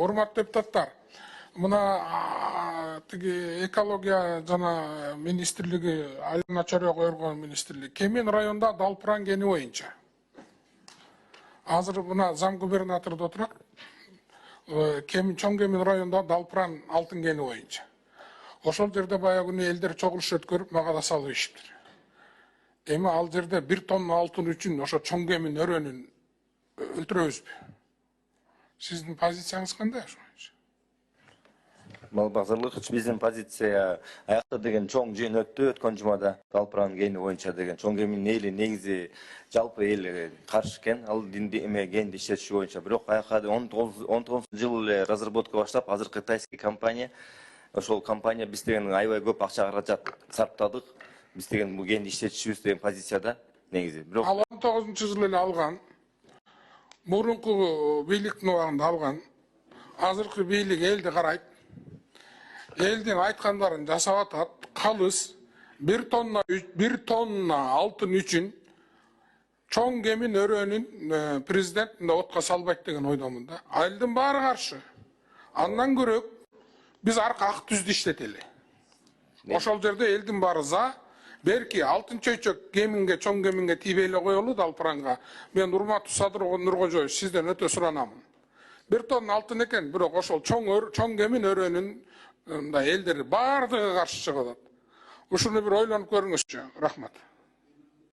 Урматтуу депутаттар, мына тиги экология жана министрлиги Айлана Чорой койгон министрлик Кемин районунда Далпыран кени боюнча. Азыр мына зам губернатордо отурат. Чоң Кемин районунда Далпыран алтын кени боюнча. Ошол жерде баягы күнү элдер чогулуш өткөрүп мага да салып ийишиптир. Эми ал жерде 1 тонна алтын үчүн ошо Чоң Кемин өрөөнүн өлтүрөбүзбү? Сиздин позицияңыз кандай ошо? Базарлык биздин позиция аякта деген чоң жыйын өттү өткөн жумада Далпыран кени боюнча деген чоң кемин эли негизи жалпы эл каршы экен ал кенди иштетиши боюнча. Бирок аякка 19-жылы эле разработка баштап, азыр кытайский компания, ошол компания биз деген аябай көп акча каражат сарптадык. Биз деген бул кенди иштетишибиз деген позицияда негизи. Бирок ал 19-жылы эле алган. Мурунку бийликтин убагында алган. Азыркы бийлик элди карайт. Элдин айткандарын жасап атат. Калыс 1 тонна алтын үчүн Чоң Кемин өрөөнүн президент отко салбайт деген ойдомун да. Элдин баары каршы. Андан көрөк биз арка ак түздү иштетели. Ошол жерде элдин баары за. Берки алтын чөйчөк Кеминге, Чоң Кеминге тийбей эле коелу Далпыранга. Мен урматтуу Садыр Нуркожоевич сизден өтө суранамын. 1 тонна алтын экен, бирок ошол Чоң Кемин өрөөнүн элдер баардыгы каршы чыгып атат. Ушуну бир ойлонуп көрүңүзчү. Рахмат.